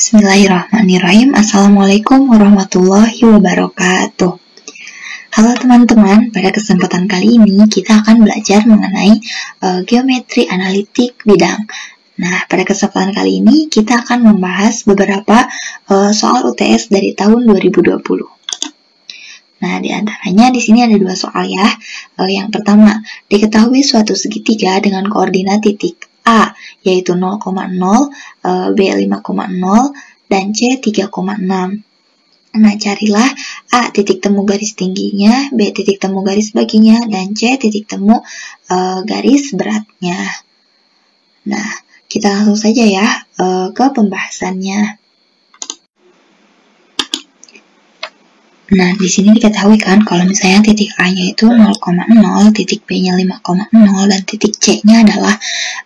Bismillahirrahmanirrahim. Assalamualaikum warahmatullahi wabarakatuh. Halo teman-teman, pada kesempatan kali ini kita akan belajar mengenai geometri analitik bidang. Nah, pada kesempatan kali ini kita akan membahas beberapa soal UTS dari tahun 2020. Nah, di antaranya di sini ada dua soal ya. Yang pertama, diketahui suatu segitiga dengan koordinat titik A yaitu 0,0, B 5,0, dan C 3,6. Nah, carilah A titik temu garis tingginya, B titik temu garis baginya, dan C titik temu garis beratnya. Nah, kita langsung saja ya ke pembahasannya. Nah, di sini diketahui kan kalau misalnya titik A-nya itu 0,0, titik B-nya 5,0, dan titik C-nya adalah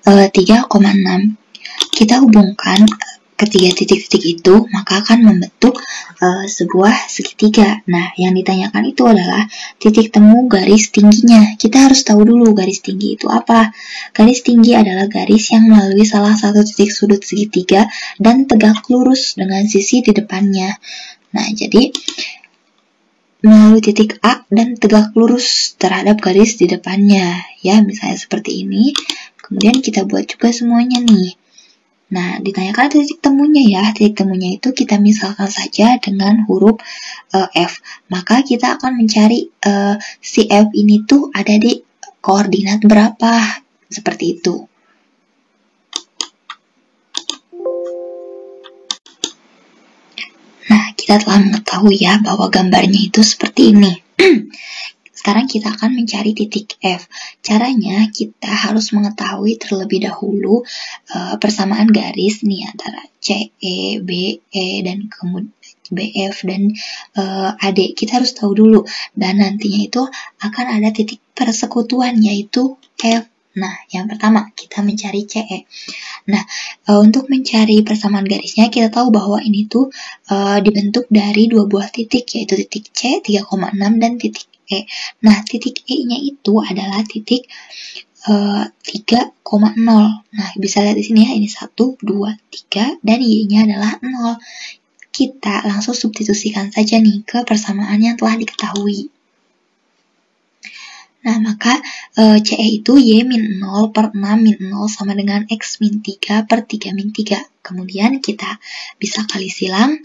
3,6. Kita hubungkan ketiga titik-titik itu, maka akan membentuk sebuah segitiga. Nah, yang ditanyakan itu adalah titik temu garis tingginya. Kita harus tahu dulu garis tinggi itu apa. Garis tinggi adalah garis yang melalui salah satu titik sudut segitiga dan tegak lurus dengan sisi di depannya. Nah, jadi melalui titik A dan tegak lurus terhadap garis di depannya, ya, misalnya seperti ini. Kemudian kita buat juga semuanya nih. Nah, ditanyakan titik temunya ya. Titik temunya itu kita misalkan saja dengan huruf F. Maka kita akan mencari si F ini tuh ada di koordinat berapa, seperti itu. Kita telah mengetahui ya bahwa gambarnya itu seperti ini. Sekarang kita akan mencari titik F. Caranya kita harus mengetahui terlebih dahulu persamaan garis nih antara CE, BE, dan kemudian BF dan AD. Kita harus tahu dulu. Dan nantinya itu akan ada titik persekutuan yaitu F. Nah, yang pertama kita mencari CE. Nah, untuk mencari persamaan garisnya kita tahu bahwa ini tuh dibentuk dari dua buah titik yaitu titik C 3,6 dan titik E. Nah, titik E-nya itu adalah titik 3,0. Nah, bisa lihat di sini ya, ini 1, 2, 3 dan Y-nya adalah 0. Kita langsung substitusikan saja nih ke persamaan yang telah diketahui. Nah, maka CE itu Y min 0 per 6 min 0 sama dengan X min 3 per 3 min 3. Kemudian kita bisa kali silang.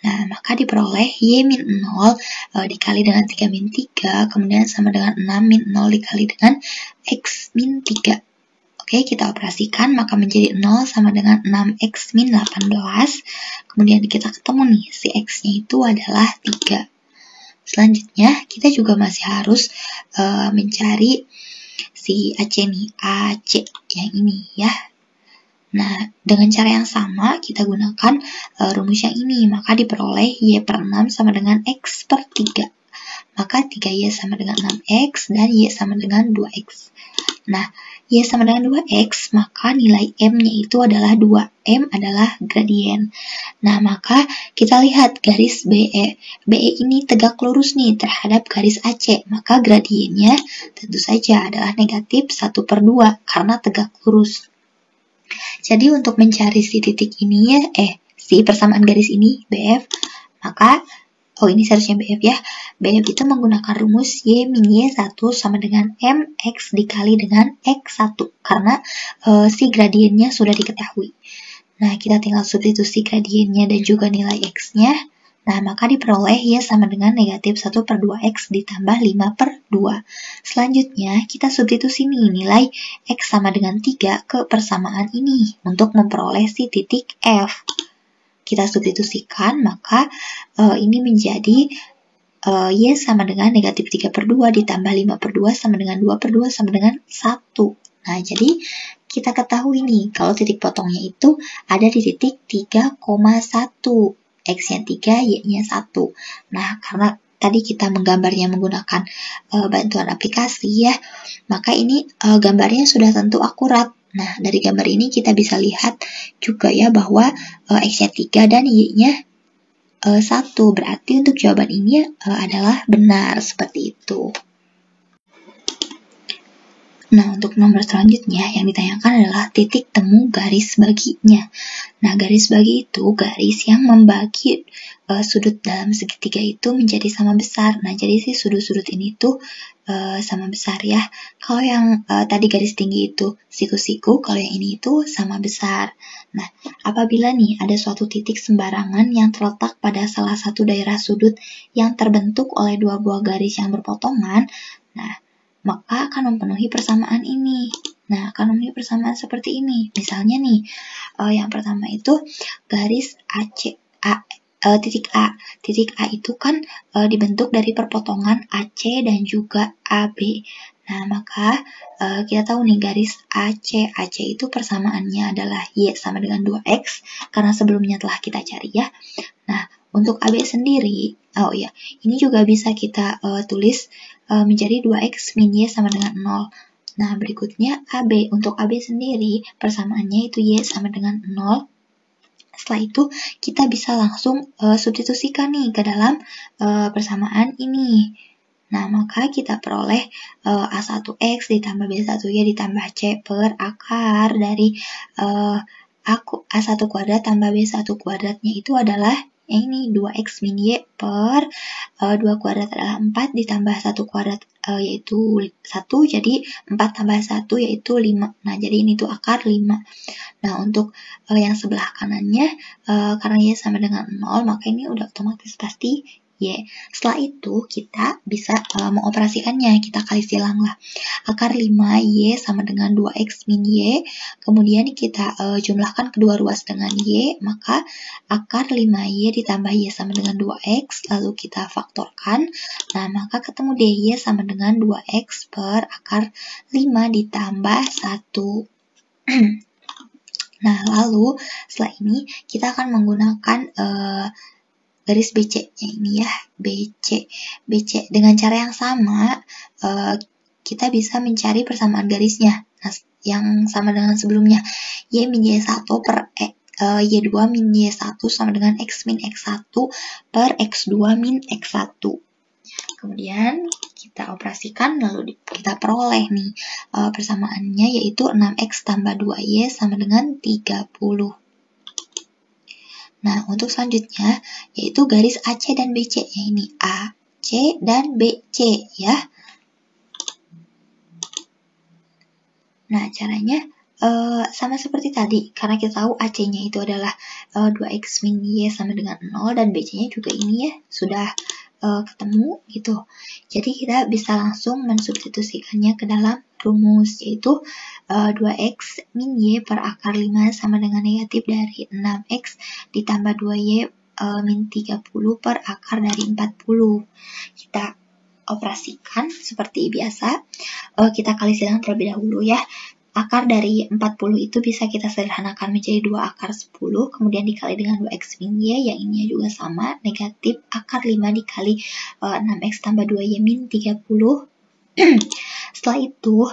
Nah, maka diperoleh Y min 0 dikali dengan 3 min 3, kemudian sama dengan 6 min 0 dikali dengan X min 3. Oke, kita operasikan, maka menjadi 0 sama dengan 6X min 18. Kemudian kita ketemu nih, si X-nya itu adalah 3. Selanjutnya, kita juga masih harus mencari si AC nih, AC yang ini ya. Nah, dengan cara yang sama, kita gunakan rumus yang ini, maka diperoleh Y per 6 sama dengan X per 3. Maka 3Y sama dengan 6X dan Y sama dengan 2X. Nah, Y sama dengan 2X, maka nilai M-nya itu adalah 2. M adalah gradien. Nah, maka kita lihat garis BE. BE ini tegak lurus nih terhadap garis AC. Maka gradiennya tentu saja adalah negatif 1/2 karena tegak lurus. Jadi untuk mencari si titik ini ya, si persamaan garis ini, BF, maka ini seharusnya BF ya. BF itu menggunakan rumus Y min Y1 sama dengan MX dikali dengan X1. Karena si gradiennya sudah diketahui. Nah, kita tinggal substitusi gradiennya dan juga nilai X-nya. Nah, maka diperoleh Y sama dengan negatif 1/2X ditambah 5/2. Selanjutnya, kita substitusi nih nilai X sama dengan 3 ke persamaan ini untuk memperoleh si titik F. Kita substitusikan, maka ini menjadi Y sama dengan negatif 3/2 ditambah 5/2 sama dengan 2/2 sama dengan 1. Nah, jadi kita ketahui nih kalau titik potongnya itu ada di titik 3,1. X-nya 3, Y-nya 1. Nah, karena tadi kita menggambarnya menggunakan bantuan aplikasi ya, maka ini gambarnya sudah tentu akurat. Nah, dari gambar ini kita bisa lihat juga ya bahwa X-nya 3 dan Y-nya 1. Berarti untuk jawaban ini adalah benar, seperti itu. Nah, untuk nomor selanjutnya yang ditanyakan adalah titik temu garis baginya. Nah, garis bagi itu garis yang membagi sudut dalam segitiga itu menjadi sama besar. Nah, jadi sih sudut-sudut ini tuh sama besar ya. Kalau yang tadi garis tinggi itu siku-siku, kalau yang ini itu sama besar. Nah, apabila nih ada suatu titik sembarangan yang terletak pada salah satu daerah sudut yang terbentuk oleh dua buah garis yang berpotongan, nah, maka akan memenuhi persamaan ini. Nah, akan memenuhi persamaan seperti ini. Misalnya nih, yang pertama itu garis AC, titik A. Titik A itu kan dibentuk dari perpotongan AC dan juga AB. Nah, maka kita tahu nih garis AC. AC itu persamaannya adalah Y sama dengan 2X, karena sebelumnya telah kita cari ya. Nah, untuk AB sendiri, oh iya, ini juga bisa kita tulis menjadi 2X min Y sama dengan 0. Nah, berikutnya AB. Untuk AB sendiri, persamaannya itu Y sama dengan 0. Setelah itu, kita bisa langsung substitusikan nih ke dalam persamaan ini. Nah, maka kita peroleh A1X ditambah B1Y ditambah C per akar dari A1 kuadrat tambah B1 kuadratnya itu adalah ini 2X min Y per 2 kuadrat adalah 4 ditambah 1 kuadrat yaitu 1, jadi 4 tambah 1 yaitu 5. Nah, jadi ini tuh akar 5. Nah, untuk yang sebelah kanannya, karena Y sama dengan 0, maka ini udah otomatis pasti Y. Setelah itu, kita bisa mengoperasikannya. Kita kali silang lah. Akar 5 Y sama dengan 2X min Y. Kemudian kita jumlahkan kedua ruas dengan Y. Maka akar 5Y ditambah Y sama dengan 2X. Lalu kita faktorkan. Nah, maka ketemu deh Y sama dengan 2X per akar 5 ditambah 1. Nah, lalu setelah ini kita akan menggunakan garis BC-nya ini ya, BC dengan cara yang sama, kita bisa mencari persamaan garisnya. Nah, yang sama dengan sebelumnya, Y min Y1 per Y2 min Y1 sama dengan X min X1 per X2 min X1. Kemudian kita operasikan, lalu kita peroleh nih persamaannya, yaitu 6X tambah 2Y sama dengan 30. Nah, untuk selanjutnya, yaitu garis AC dan BC, ya ini AC dan BC ya. Nah, caranya sama seperti tadi, karena kita tahu AC-nya itu adalah 2X min Y sama dengan 0, dan BC-nya juga ini ya, sudah ketemu gitu. Jadi kita bisa langsung mensubstitusikannya ke dalam rumus, yaitu 2X min Y per akar 5 sama dengan negatif dari 6X ditambah 2Y min 30 per akar dari 40. Kita operasikan seperti biasa. Kita kali silang terlebih dahulu ya. Akar dari 40 itu bisa kita sederhanakan menjadi 2 akar 10, kemudian dikali dengan 2X min Y, yang ini juga sama, negatif akar 5 dikali 6X tambah 2Y min 30. Setelah itu,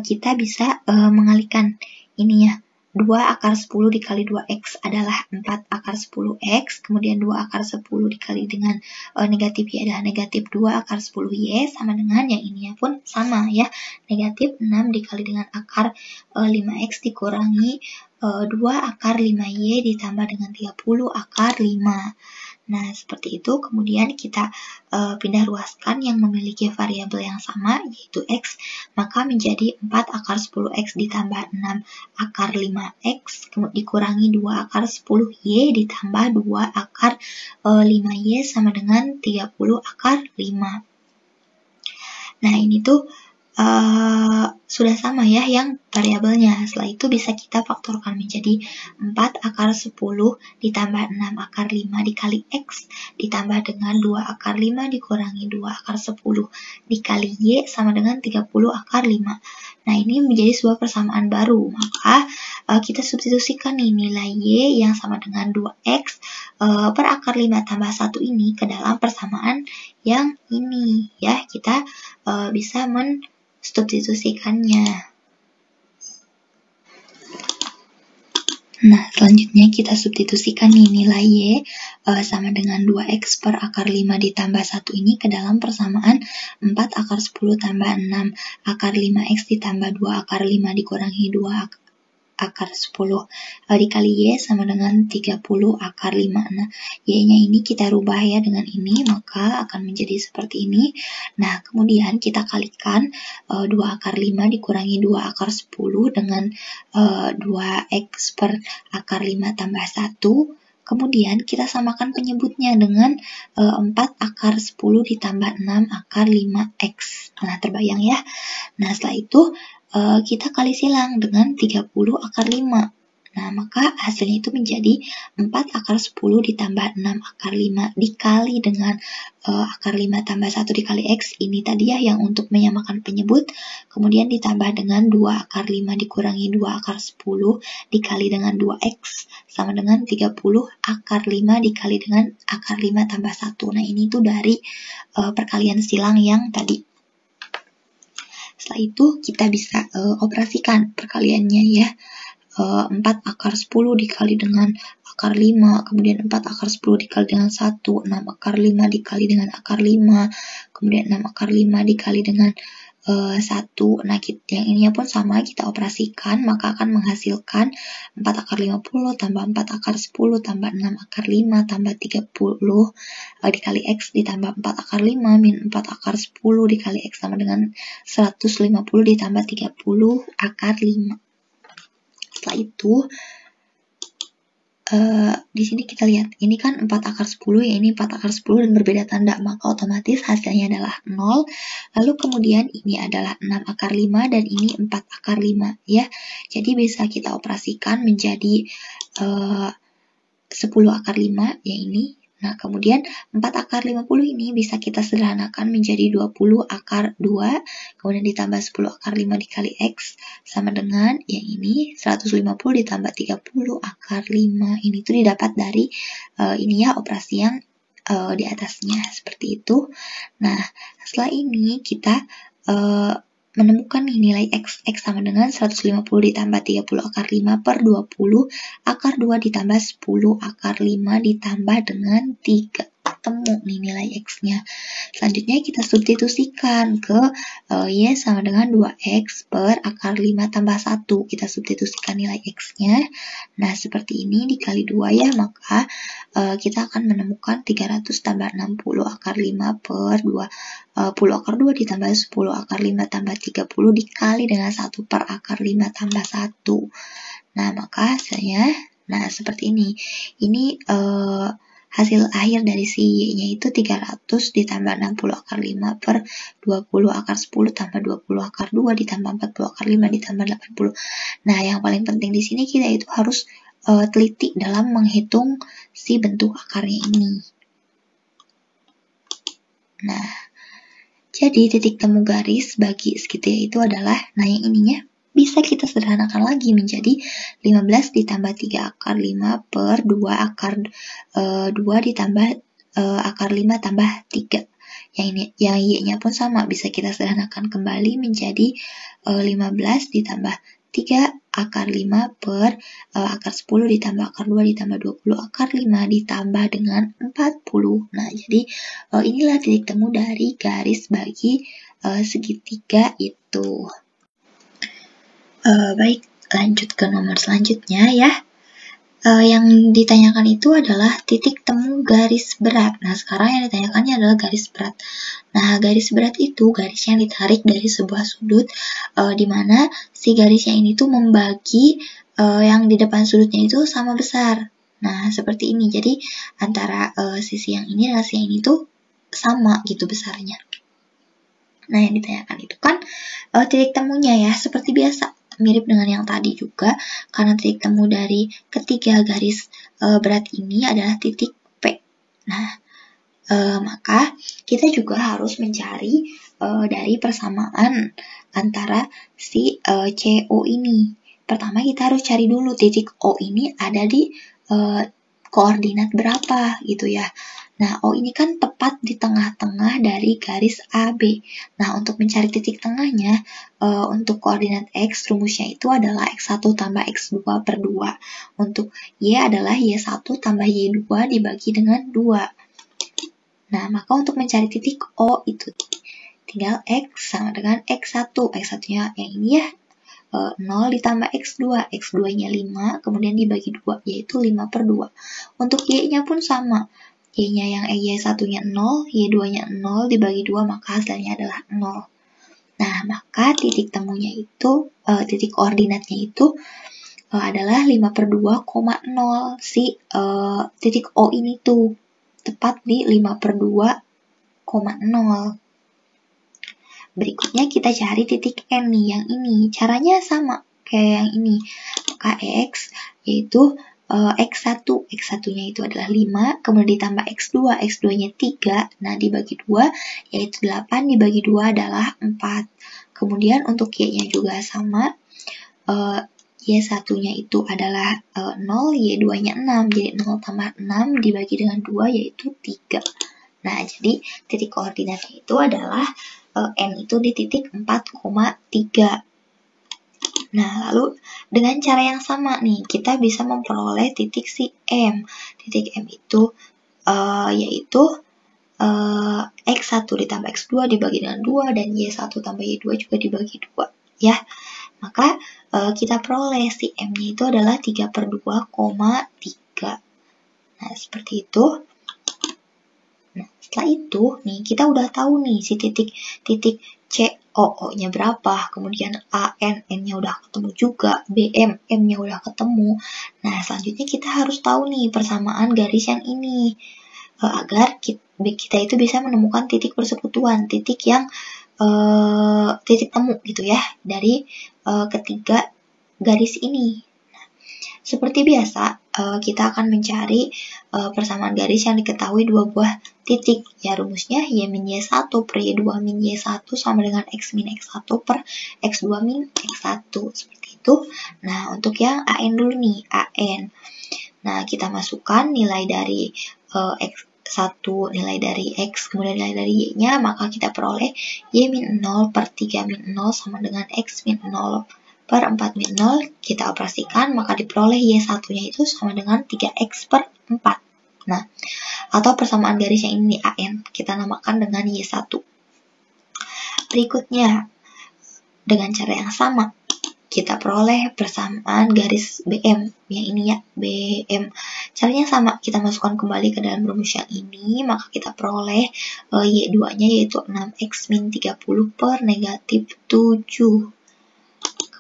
kita bisa mengalihkan ini ya, 2 akar 10 dikali 2X adalah 4 akar 10X, kemudian 2 akar 10 dikali dengan negatif Y adalah negatif 2 akar 10Y, sama dengan yang ininya pun sama ya, negatif 6 dikali dengan akar 5X dikurangi 2 akar 5Y ditambah dengan 30 akar 5. Nah, seperti itu. Kemudian kita pindah ruaskan yang memiliki variabel yang sama, yaitu X, maka menjadi 4 akar 10X ditambah 6 akar 5X, dikurangi 2 akar 10Y ditambah 2 akar 5Y sama dengan 30 akar 5. Nah, ini tuh sudah sama ya yang variabelnya. Setelah itu bisa kita faktorkan menjadi 4 akar 10 ditambah 6 akar 5 dikali X ditambah dengan 2 akar 5 dikurangi 2 akar 10 dikali Y sama dengan 30 akar 5. Nah, ini menjadi sebuah persamaan baru. Maka kita substitusikan nih nilai Y yang sama dengan 2X per akar 5 tambah 1 ini ke dalam persamaan yang ini ya. Kita bisa substitusikannya. Nah, selanjutnya kita substitusikan nih nilai Y sama dengan 2X per akar 5 ditambah 1 ini ke dalam persamaan 4 akar 10 tambah 6 akar 5X ditambah 2 akar 5 dikurangi 2 akar 10 dikali Y sama dengan 30 akar 5. Nah, Y-nya ini kita rubah ya dengan ini, maka akan menjadi seperti ini. Nah, kemudian kita kalikan 2 akar 5 dikurangi 2 akar 10 dengan 2X per akar 5 tambah 1. Kemudian kita samakan penyebutnya dengan 4 akar 10 ditambah 6 akar 5X. Nah, terbayang ya. Nah, setelah itu kita kali silang dengan 30 akar 5. Nah, maka hasilnya itu menjadi 4 akar 10 ditambah 6 akar 5 dikali dengan akar 5 tambah 1 dikali X. Ini tadi ya yang untuk menyamakan penyebut. Kemudian ditambah dengan 2 akar 5 dikurangi 2 akar 10 dikali dengan 2X sama dengan 30 akar 5 dikali dengan akar 5 tambah 1. Nah, ini tuh dari perkalian silang yang tadi. Setelah itu kita bisa operasikan perkaliannya ya. 4 akar 10 dikali dengan akar 5, kemudian 4 akar 10 dikali dengan 1, 6 akar 5 dikali dengan akar 5, kemudian 6 akar 5 dikali dengan 1. Nah, yang ininya pun sama, kita operasikan, maka akan menghasilkan 4 akar 50 tambah 4 akar 10 tambah 6 akar 5 tambah 30 dikali X ditambah 4 akar 5 min 4 akar 10 dikali X sama dengan 150 ditambah 30 akar 5. Setelah itu, di sini kita lihat, ini kan 4 akar 10, ya ini 4 akar 10 dan berbeda tanda, maka otomatis hasilnya adalah 0. Lalu kemudian ini adalah 6 akar 5 dan ini 4 akar 5 ya. Jadi bisa kita operasikan menjadi 10 akar 5 ya ini. Nah, kemudian 4 akar 50 ini bisa kita sederhanakan menjadi 20 akar 2, kemudian ditambah 10 akar 5 dikali X, sama dengan yang ini 150 ditambah 30 akar 5. Ini tuh didapat dari ini ya, operasi yang di atasnya, seperti itu. Nah, setelah ini kita menemukan nilai X sama dengan 150 ditambah 30 akar 5 per 20 akar 2 ditambah 10 akar 5 ditambah dengan 3. Ketemu nih nilai X-nya. Selanjutnya kita substitusikan ke Y sama dengan 2X per akar 5 tambah 1. Kita substitusikan nilai X-nya. Nah, seperti ini dikali 2 ya, maka kita akan menemukan 300 tambah 60 akar 5 per 2. 10 akar 2 ditambah 10 akar 5 tambah 30 dikali dengan 1 per akar 5 tambah 1. Nah, maka hasilnya, nah seperti ini. Ini hasil akhir dari si Y-nya itu 300 ditambah 60 akar 5 per 20 akar 10 tambah 20 akar 2 ditambah 40 akar 5 ditambah 80. Nah, yang paling penting di sini kita itu harus teliti dalam menghitung si bentuk akarnya ini. Nah, jadi titik temu garis bagi segitiga itu adalah, nah yang ininya bisa kita sederhanakan lagi menjadi 15 ditambah 3 akar 5 per 2 akar 2 ditambah akar 5 tambah 3. Yang Y-nya pun sama, bisa kita sederhanakan kembali menjadi 15 ditambah 3 akar 5 per akar 10 ditambah akar 2 ditambah 20 akar 5 ditambah dengan 40. Nah, jadi inilah titik temu dari garis bagi segitiga itu. Baik, lanjut ke nomor selanjutnya ya. Yang ditanyakan itu adalah titik temu garis berat. Nah, sekarang yang ditanyakannya adalah garis berat. Nah, garis berat itu garis yang ditarik dari sebuah sudut, di mana si garisnya ini tuh membagi yang di depan sudutnya itu sama besar. Nah, seperti ini. Jadi, antara sisi yang ini dan sisi yang ini tuh sama gitu besarnya. Nah, yang ditanyakan itu kan titik temunya ya, seperti biasa. Mirip dengan yang tadi juga, karena titik temu dari ketiga garis berat ini adalah titik P. Nah, maka kita juga harus mencari dari persamaan antara si CO ini. Pertama kita harus cari dulu titik O ini ada di koordinat berapa gitu ya. Nah, O ini kan tepat di tengah-tengah dari garis AB. Nah, untuk mencari titik tengahnya, untuk koordinat X, rumusnya itu adalah X1 tambah X2 per 2. Untuk Y adalah Y1 tambah Y2 dibagi dengan 2. Nah, maka untuk mencari titik O itu tinggal X sama dengan X1. X1-nya yang ini ya, 0 ditambah X2. X2-nya 5, kemudian dibagi 2, yaitu 5 per 2. Untuk Y-nya pun sama. Y-nya yang Y1-nya 0, Y2-nya 0, dibagi 2, maka hasilnya adalah 0. Nah, maka titik temunya itu, titik koordinatnya itu adalah 5 per 2, 0. Si titik O ini tuh tepat di 5 per 2, 0. Berikutnya kita cari titik N nih, yang ini. Caranya sama kayak yang ini. Maka X yaitu X1. X1-nya itu adalah 5, kemudian ditambah X2. X2-nya 3, nah dibagi 2, yaitu 8 dibagi 2 adalah 4. Kemudian untuk Y-nya juga sama. Y1-nya itu adalah 0, Y2-nya 6. Jadi 0 tambah 6 dibagi dengan 2, yaitu 3. Nah, jadi titik koordinatnya itu adalah N itu di titik 4,3. Nah, lalu dengan cara yang sama nih, kita bisa memperoleh titik si M. Titik M itu yaitu X1 ditambah X2 dibagi dengan 2, dan Y1 tambah Y2 juga dibagi 2. Ya, maka kita peroleh si M-nya itu adalah 3 per 2,3. Nah, seperti itu. Nah, setelah itu, nih kita udah tahu nih si titik COO-nya berapa, kemudian AN, N-nya udah ketemu juga, BM, M-nya udah ketemu. Nah, selanjutnya kita harus tahu nih persamaan garis yang ini, agar kita itu bisa menemukan titik persekutuan, titik yang titik temu gitu ya, dari ketiga garis ini. Seperti biasa, kita akan mencari persamaan garis yang diketahui dua buah titik. Ya, rumusnya Y min Y1 per Y2 min Y1 sama dengan X min X1 per X2 min X1. Seperti itu. Nah, untuk yang AN dulu nih, AN. Nah, kita masukkan nilai dari X1, nilai dari X, kemudian nilai dari Y-nya, maka kita peroleh Y min 0 per 3 min 0 sama dengan X min 0 per 4 min 0, kita operasikan, maka diperoleh Y1-nya itu sama dengan 3X per 4. Nah, atau persamaan garis yang ini AN, kita namakan dengan Y1. Berikutnya, dengan cara yang sama, kita peroleh persamaan garis BM, yang ini ya, BM. Caranya sama, kita masukkan kembali ke dalam rumus yang ini, maka kita peroleh Y2-nya yaitu 6X min 30 per negatif 7.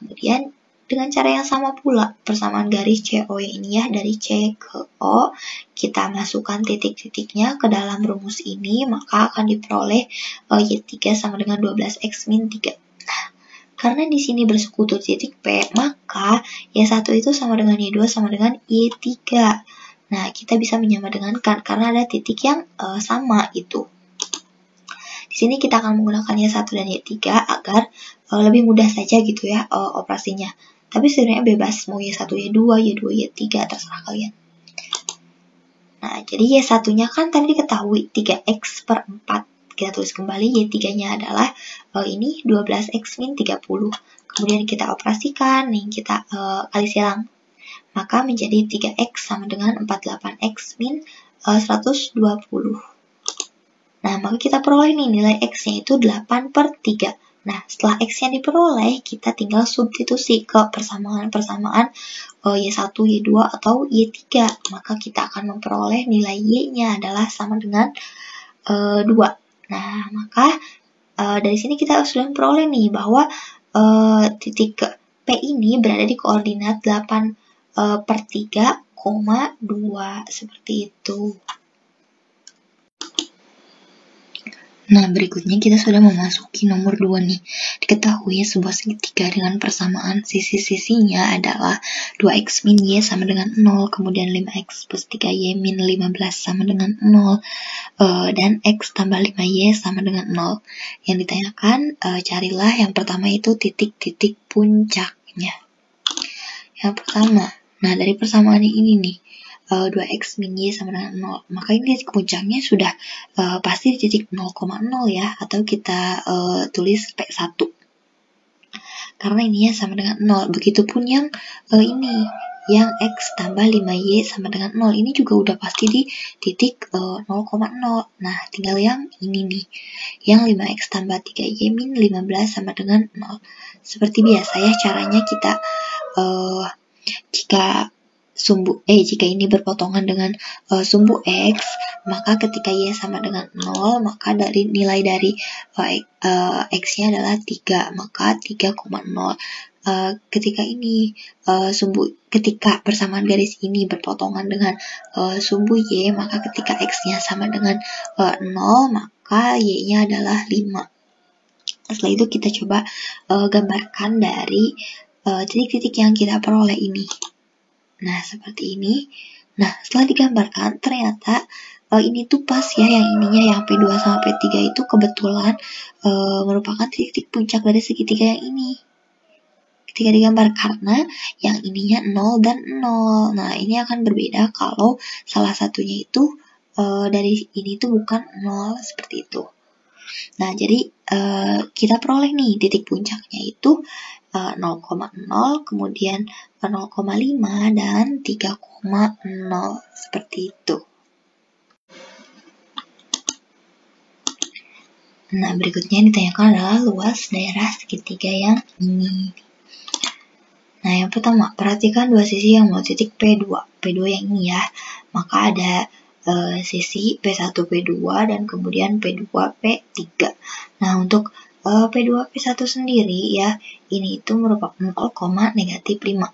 Kemudian dengan cara yang sama pula, persamaan garis CO yang ini ya, dari C ke O, kita masukkan titik-titiknya ke dalam rumus ini, maka akan diperoleh Y3 sama dengan 12X min 3. Nah, karena di sini bersekutu titik P, maka Y1 itu sama dengan Y2 sama dengan Y3. Nah, kita bisa menyamadengankan karena ada titik yang sama itu. Di sini kita akan menggunakan Y1 dan Y3 agar lebih mudah saja gitu ya operasinya. Tapi sebenarnya bebas mau Y1, Y2, Y2, Y3, terserah kalian. Nah, jadi Y1-nya kan tadi diketahui 3X per 4. Kita tulis kembali, Y3-nya adalah ini 12X min 30. Kemudian kita operasikan, nih kita kali silang. Maka menjadi 3X sama dengan 48X min 120. Nah, maka kita peroleh nih nilai X-nya itu 8 per 3. Nah, setelah X yang diperoleh, kita tinggal substitusi ke persamaan-persamaan Y1, Y2, atau Y3. Maka kita akan memperoleh nilai Y-nya adalah sama dengan 2. Nah, maka dari sini kita sudah memperoleh nih bahwa titik P ini berada di koordinat 8 per 3,2. Seperti itu. Nah, berikutnya kita sudah memasuki nomor 2 nih. Diketahui sebuah segitiga dengan persamaan sisi-sisinya adalah 2X min Y sama dengan 0, kemudian 5X plus 3Y min 15 sama dengan 0, dan X tambah 5Y sama dengan 0. Yang ditanyakan, carilah yang pertama itu titik-titik puncaknya. Yang pertama, nah dari persamaan ini nih, 2x min y sama dengan 0. Maka ini titik puncaknya sudah pasti di titik 0,0 ya, atau kita tulis P1. Karena ininya sama dengan 0. Begitupun yang ini, yang x tambah 5y sama dengan 0. Ini juga udah pasti di titik 0,0. Nah, tinggal yang ini nih. Yang 5x tambah 3y min 15 sama dengan 0. Seperti biasa ya, caranya kita jika ini berpotongan dengan sumbu x, maka ketika y sama dengan 0, maka nilai dari x-nya adalah 3, maka 3,0. Ketika ini ketika persamaan garis ini berpotongan dengan sumbu y, maka ketika x-nya sama dengan 0, maka y-nya adalah 5. Setelah itu kita coba gambarkan dari titik-titik yang kita peroleh ini. Nah, seperti ini. Nah, setelah digambarkan, ternyata ini tuh pas ya, yang ininya, yang P2 sama P3 itu kebetulan merupakan titik puncak dari segitiga yang ini. Ketika digambar, karena yang ininya 0 dan 0. Nah, ini akan berbeda kalau salah satunya itu dari ini tuh bukan 0, seperti itu. Nah, jadi kita peroleh nih titik puncaknya itu 0,0, kemudian 0,5 dan 3,0, seperti itu. Nah, berikutnya yang ditanyakan adalah luas daerah segitiga yang ini. Nah, yang pertama, perhatikan dua sisi yang mau titik P2 yang ini ya. Maka ada sisi P1 P2 dan kemudian P2 P3. Nah, untuk P2 P1 sendiri ya, ini itu merupakan 0, negatif 5.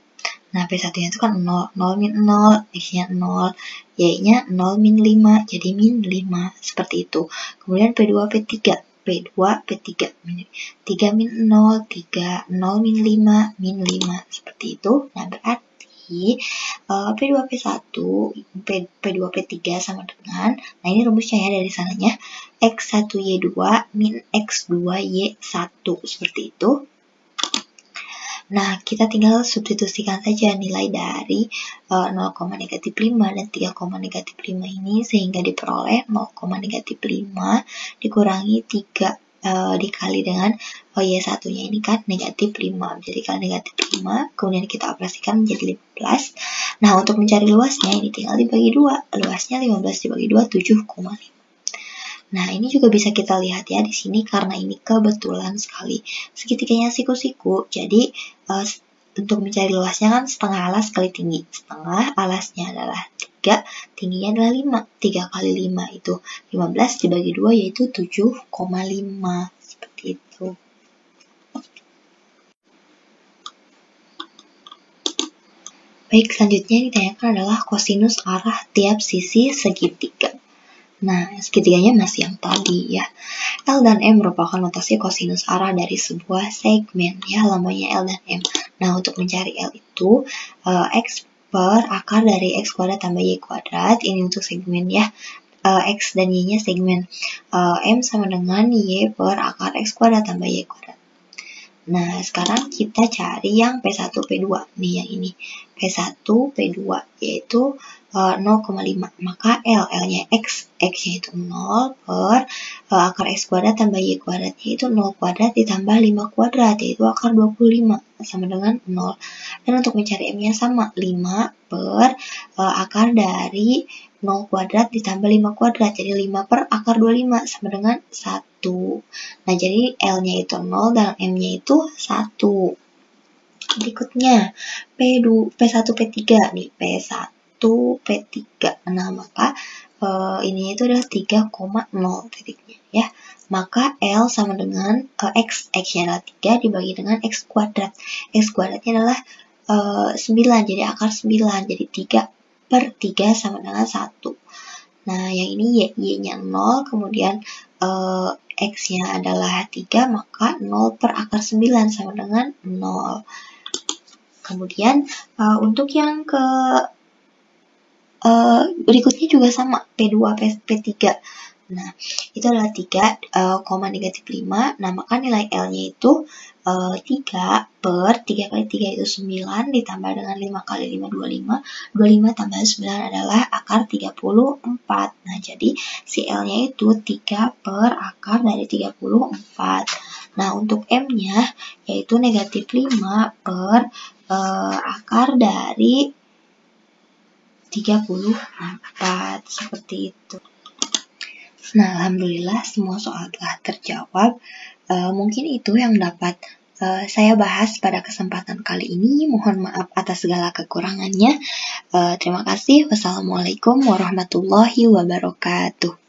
Nah, P1-nya itu kan 0, 0 min 0, X-nya 0, Y-nya 0 min 5, jadi min 5, seperti itu. Kemudian P2 P3, 3 min 0, 3, 0 min 5, min 5, seperti itu. Nah, berarti P2 P1, P2 P3 sama dengan, nah ini rumusnya ya dari sananya, X1Y2 min X2Y1, seperti itu. Nah, kita tinggal substitusikan saja nilai dari 0, negatif 5 dan 3, negatif 5 ini, sehingga diperoleh 0, negatif 5 dikurangi 3 dikali dengan Y1-nya ini kan negatif 5. Jadi kalau negatif 5, kemudian kita operasikan menjadi 15. Nah, untuk mencari luasnya ini tinggal dibagi 2. Luasnya 15 dibagi 2, 7,5. Nah, ini juga bisa kita lihat ya di sini, karena ini kebetulan sekali segitiganya siku-siku. Jadi, untuk mencari luasnya kan setengah alas kali tinggi. Setengah alasnya adalah 3, tingginya adalah 5. 3 kali 5 itu 15 dibagi 2 yaitu 7,5. Seperti itu. Baik, selanjutnya yang ditanyakan adalah kosinus arah tiap sisi segitiga. Nah, segitiganya masih yang tadi ya. L dan M merupakan notasi kosinus arah dari sebuah segmen ya, lamanya L dan M. Nah, untuk mencari L itu X per akar dari X kuadrat tambah Y kuadrat, ini untuk segmen ya. X dan Y-nya segmen. M sama dengan Y per akar X kuadrat tambah Y kuadrat. Nah, sekarang kita cari yang P1, P2. Nih, yang ini. P1, P2, yaitu 0,5. Maka L-nya X. X-nya itu 0 per akar X kuadrat tambah Y kuadrat, yaitu 0 kuadrat ditambah 5 kuadrat, yaitu akar 25. Sama dengan 0. Dan untuk mencari M-nya sama. 5 per akar dari 0 kuadrat ditambah 5 kuadrat. Jadi 5 per akar 25 sama dengan 1. Nah, jadi L-nya itu 0 dan M-nya itu 1. Berikutnya, P1, P3 nih. P1, P3. Nah, maka ini itu adalah 3,0 titiknya ya. Maka L sama dengan X. X-nya adalah 3 dibagi dengan X kuadrat. X kuadratnya adalah 9, jadi akar 9. Jadi 3 per 3 sama dengan 1. Nah, yang ini Y-nya 0, kemudian X-nya adalah 3, maka 0 per akar 9 sama dengan 0. Kemudian, untuk yang berikutnya juga sama, P2, P3. Nah, itu adalah 3, negatif 5. Nah, maka nilai L-nya itu 3 per 3 kali 3 itu 9, ditambah dengan 5 kali 5, 25. 25 tambah 9 adalah akar 34. Nah, jadi si L-nya itu 3 per akar dari 34. Nah, untuk M-nya yaitu negatif 5 per akar dari 34. Seperti itu. Nah, alhamdulillah semua soal telah terjawab. Mungkin itu yang dapat saya bahas pada kesempatan kali ini. Mohon maaf atas segala kekurangannya. Terima kasih. Wassalamualaikum warahmatullahi wabarakatuh.